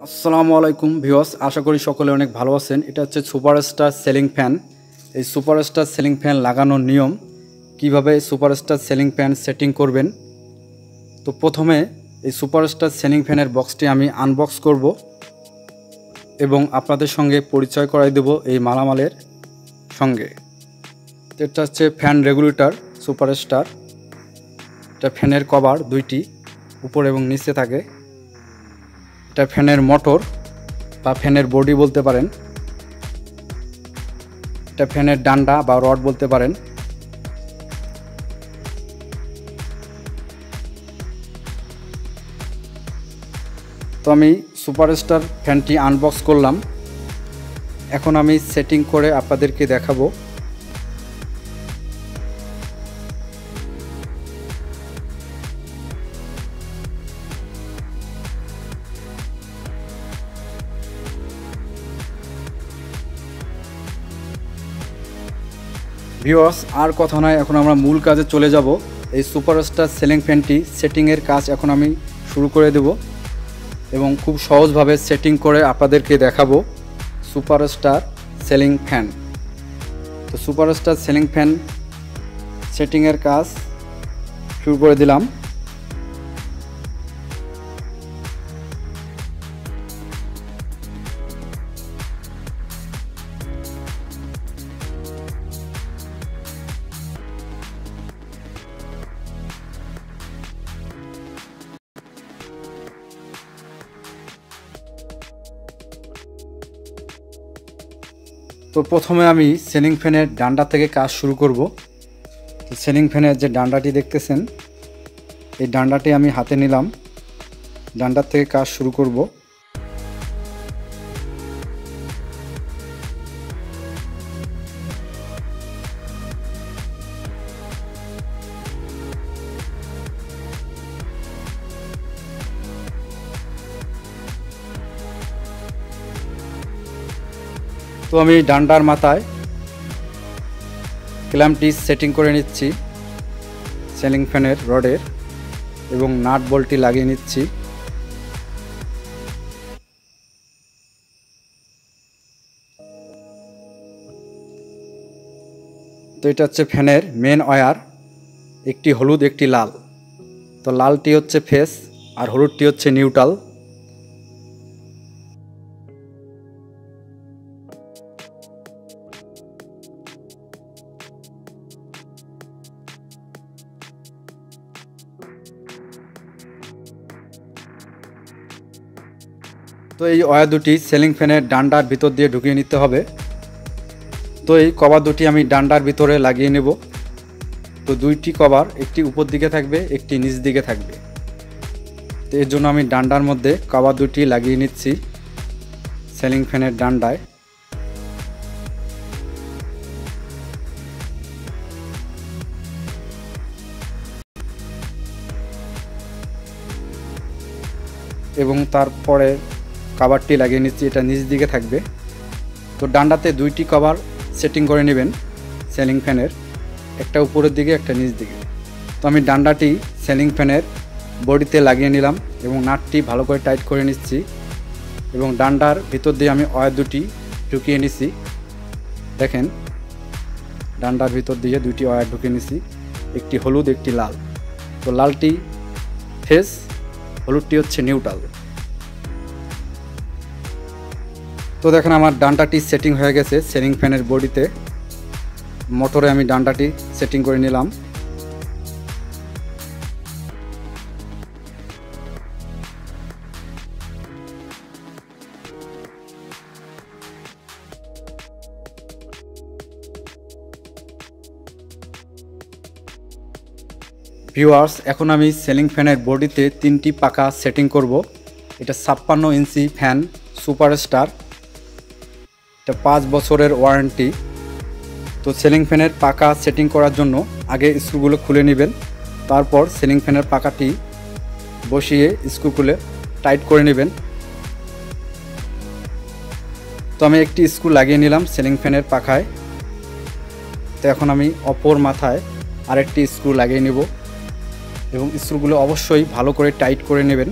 আসসালামু আলাইকুম ভিউয়ার্স, আশা করি সকলে অনেক ভালো আছেন। এটা হচ্ছে সুপারস্টার সিলিং ফ্যান। এই সুপারস্টার সিলিং ফ্যান লাগানোর নিয়ম, কিভাবে সুপারস্টার সিলিং ফ্যান সেটিং করবেন। তো প্রথমে এই সুপারস্টার সিলিং ফ্যানের বক্সটি আমি আনবক্স করব এবং আপনাদের সঙ্গে পরিচয় করাই দেব এই মালামালের সঙ্গে। এটা হচ্ছে ফ্যান রেগুলেটর সুপারস্টার। এটা ফ্যানের কভার দুইটি, উপর এবং নিচে থাকে। এটা ফ্যানের মোটর বা ফ্যানের বডি বলতে পারেন। এটা ফ্যানের ডান্ডা বা রড বলতে পারেন। তো আমি সুপারস্টার ফ্যানটি আনবক্স করলাম। এখন আমি সেটিং করে আপনাদেরকে দেখাবো। ভিউয়ার্স, আর কথা নয়, এখন আমরা মূল কাজে চলে যাব। এই সুপারস্টার সিলিং ফ্যানটি সেটিংয়ের কাজ এখন আমি শুরু করে দেব এবং খুব সহজভাবে সেটিং করে আপনাদেরকে দেখাবো সুপারস্টার সিলিং ফ্যান। তো সুপারস্টার সিলিং ফ্যান সেটিংয়ের কাজ শুরু করে দিলাম। তো প্রথমে আমি সিলিং ফ্যানের ডান্ডা থেকে কাজ শুরু করব। তো সিলিং ফ্যানের যে ডান্ডাটি দেখতেছেন, এই ডান্ডাটি আমি হাতে নিলাম, ডান্ডার থেকে কাজ শুরু করব। তো আমি ডান্ডার মাথায় ক্ল্যাম্পটি সেটিং করে নিচ্ছি সিলিং ফ্যানের রডের এবং নাট বল্টটি লাগিয়ে নিচ্ছি। তো এটা হচ্ছে ফ্যানের মেন ওয়্যার, একটি হলুদ একটি লাল। তো লালটি হচ্ছে ফেস আর হলুদটি হচ্ছে নিউট্রাল। তো এই ওয়্যার দুটি সিলিং ফ্যানের ডান্ডার ভিতর দিয়ে ঢুকিয়ে নিতে হবে। তো এই কভার দুটি আমি ডান্ডার ভিতরে লাগিয়ে নেব। তো দুইটি কভার, একটি উপর দিকে থাকবে, একটি নিচ দিকে থাকবে। তো এর জন্য আমি ডান্ডার মধ্যে কভার দুটি লাগিয়ে নিচ্ছি সিলিং ফ্যানের ডান্ডায়। এবং তারপরে কভারটি লাগিয়ে নিচ্ছি, এটা নিচ দিকে থাকবে। তো ডান্ডাতে দুইটি কভার সেটিং করে নেবেন সিলিং ফ্যানের, একটা উপরের দিকে একটা নিচ দিকে। তো আমি ডান্ডাটি সিলিং ফ্যানের বডিতে লাগিয়ে নিলাম এবং নাটটি ভালো করে টাইট করে নিচ্ছি এবং ডান্ডার ভিতর দিয়ে আমি ওয়্যার দুটি ঢুকিয়ে নিচ্ছি। দেখেন, ডান্ডার ভিতর দিয়ে দুইটি ওয়্যার ঢুকিয়ে নিচ্ছি, একটি হলুদ একটি লাল। তো লালটি ফেস, হলুদটি হচ্ছে নিউট্রাল। তো দেখেন আমার ডান্ডাটি সেটিং হয়ে গেছে সিলিং ফ্যানের বডিতে। মোটরে আমি ডান্ডাটি সেটিং করে নিলাম। ভিউয়ার্স, এখন আমি সিলিং ফ্যানের বডিতে তিনটি পাখা সেটিং করব। এটা 56 ইঞ্চি ফ্যান সুপারস্টার, এটা 5 বছরের ওয়ারেন্টি। তো সিলিং ফ্যানের পাখা সেটিং করার জন্য আগে স্ক্রুগুলো খুলে নেবেন, তারপর সিলিং ফ্যানের পাখাটি বসিয়ে স্ক্রু খুলে টাইট করে নেবেন। তো আমি একটি স্ক্রু লাগিয়ে নিলাম সিলিং ফ্যানের পাখায়। তো এখন আমি অপর মাথায় আরেকটি স্ক্রু লাগিয়ে নেব এবং স্ক্রুগুলো অবশ্যই ভালো করে টাইট করে নেবেন।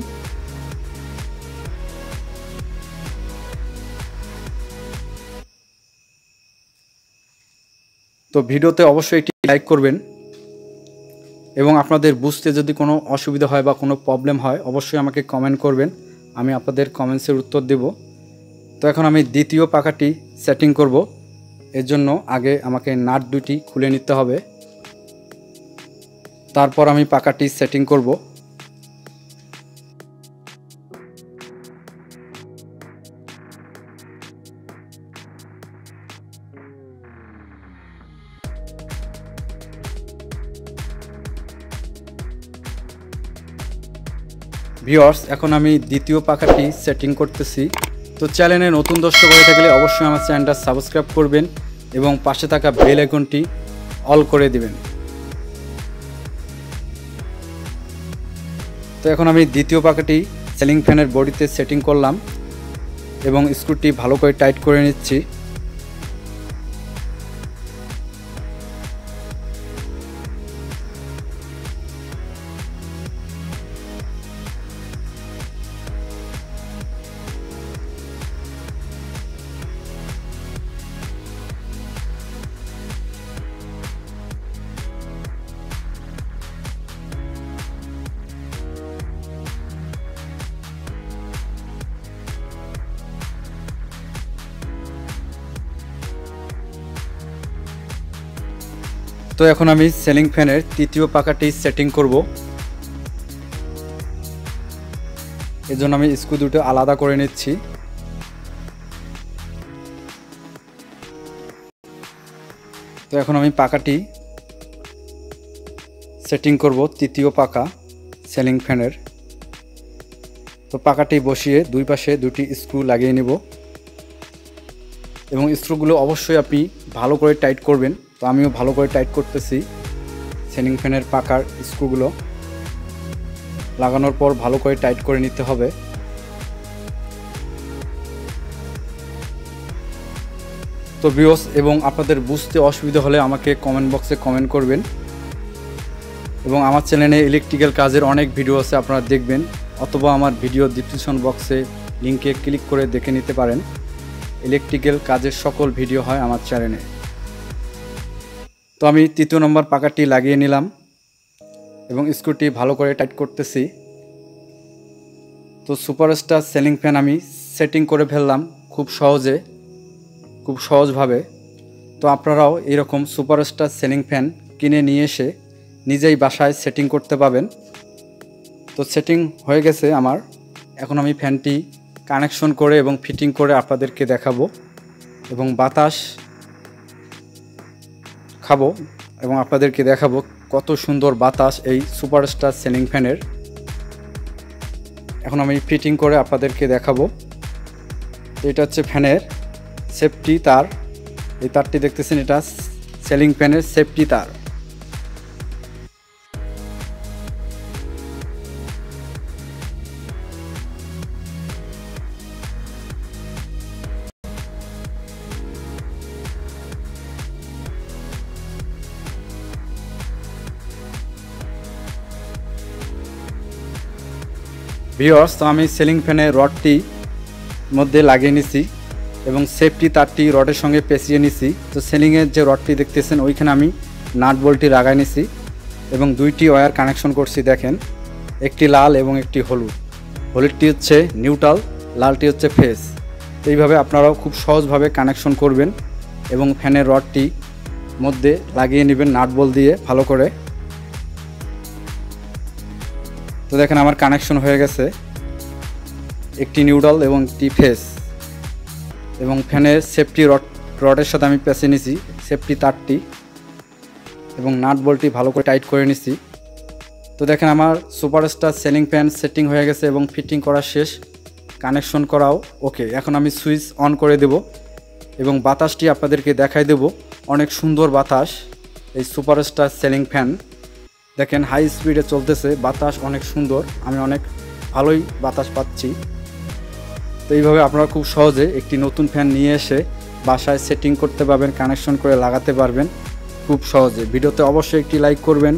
তো ভিডিওতে অবশ্যই একটি লাইক করবেন এবং আপনাদের বুঝতে যদি কোনো অসুবিধা হয় বা কোনো প্রবলেম হয় অবশ্যই আমাকে কমেন্ট করবেন, আমি আপনাদের কমেন্টসের উত্তর দেব। তো এখন আমি দ্বিতীয় পাখাটি সেটিং করব। এর জন্য আগে আমাকে নাট দুটি খুলে নিতে হবে, তারপর আমি পাখাটি সেটিং করব। ভিউয়ার্স, এখন আমি দ্বিতীয় পাখাটি সেটিং করতেছি। তো চ্যানেলে নতুন দর্শক হয়ে থাকলে অবশ্যই আমার চ্যানেলটা সাবস্ক্রাইব করবেন এবং পাশে থাকা বেল আইকনটি অল করে দিবেন। তো এখন আমি দ্বিতীয় পাখাটি সিলিং ফ্যানের বডিতে সেটিং করলাম এবং স্ক্রুটি ভালো করে টাইট করে নিচ্ছি। তো এখন আমি সিলিং ফ্যানের তৃতীয় পাখাটি সেটিং করব। এজন্য আমি স্ক্রু দুটো আলাদা করে নিচ্ছি। তো এখন আমি পাখাটি সেটিং করব, তৃতীয় পাখা সিলিং ফ্যানের। তো পাখাটি বসিয়ে দুই পাশে দুটি স্ক্রু লাগিয়ে নেব এবং স্ক্রুগুলো অবশ্যই আপনি ভালো করে টাইট করবেন। তো আমিও ভালো করে টাইট করতেছি। সিলিং ফ্যানের পাখার স্ক্রুগুলো লাগানোর পর ভালো করে টাইট করে নিতে হবে। তো ভিউয়ার্স, এবং আপনাদের বুঝতে অসুবিধা হলে আমাকে কমেন্ট বক্সে কমেন্ট করবেন এবং আমার চ্যানেলে ইলেকট্রিক্যাল কাজের অনেক ভিডিও আছে, আপনারা দেখবেন, অথবা আমার ভিডিও ডিসক্রিপশন বক্সে লিঙ্কে ক্লিক করে দেখে নিতে পারেন। ইলেকট্রিক্যাল কাজের সকল ভিডিও হয় আমার চ্যানেলে। তো আমি তৃতীয় নম্বর পাখাটি লাগিয়ে নিলাম এবং স্ক্রুটি ভালো করে টাইট করতেছি। তো সুপারস্টার সিলিং ফ্যান আমি সেটিং করে ফেললাম খুব সহজভাবে। তো আপনারাও এরকম সুপারস্টার সিলিং ফ্যান কিনে নিয়ে এসে নিজেই বাসায় সেটিং করতে পাবেন। তো সেটিং হয়ে গেছে আমার। এখন আমি ফ্যানটি কানেকশন করে এবং ফিটিং করে আপনাদেরকে দেখাবো এবং বাতাস খাবো এবং আপনাদেরকে দেখাবো কত সুন্দর বাতাস এই সুপারস্টার সিলিং ফ্যানের। এখন আমি ফিটিং করে আপনাদেরকে দেখাবো। এটা হচ্ছে ফ্যানের সেফটি তার, এই তারটি দেখতেছেন, এটা সিলিং ফ্যানের সেফটি তার। ভিউয়ার্স, তো আমি সিলিং ফ্যানের রডটি মধ্যে লাগিয়ে নিছি এবং সেফটি তারটি রডের সঙ্গে পেঁচিয়ে নিছি। তো সিলিংয়ের যে রডটি দেখতেছেন ওইখানে আমি নাট বল্টটি লাগাই নিছি এবং দুইটি ওয়্যার কানেকশন করছি। দেখেন, একটি লাল এবং একটি হলুদ। হলুদটি হচ্ছে নিউট্রাল, লালটি হচ্ছে ফেজ। এইভাবে আপনারাও খুব সহজভাবে কানেকশন করবেন এবং ফ্যানের রডটি মধ্যে লাগিয়ে নেবেন নাট বল্ট দিয়ে ভালো করে। তো দেখেন আমার কানেকশন হয়ে গেছে, একটি নিউট্রাল এবং একটি ফেজ। এবং ফ্যানের সেফটি রডের সাথে আমি পেঁচে নিছি সেফটি তারটি এবং নাট বল্টটি ভালো করে টাইট করে নিছি। তো দেখেন আমার সুপারস্টার সিলিং ফ্যান সেটিং হয়ে গেছে এবং ফিটিং করা শেষ, কানেকশন করাও ওকে। এখন আমি সুইচ অন করে দেব এবং বাতাসটি আপনাদেরকে দেখাই দেব। অনেক সুন্দর বাতাস এই সুপারস্টার সিলিং ফ্যান। দেখেন হাই স্পিডে চলতেছে, বাতাস অনেক সুন্দর, আমি অনেক ভালোই বাতাস পাচ্ছি। তো এইভাবে আপনারা খুব সহজে একটি নতুন ফ্যান নিয়ে এসে বাসায় সেটিং করতে পারবেন, কানেকশন করে লাগাতে পারবেন খুব সহজে। ভিডিওতে অবশ্যই একটি লাইক করবেন।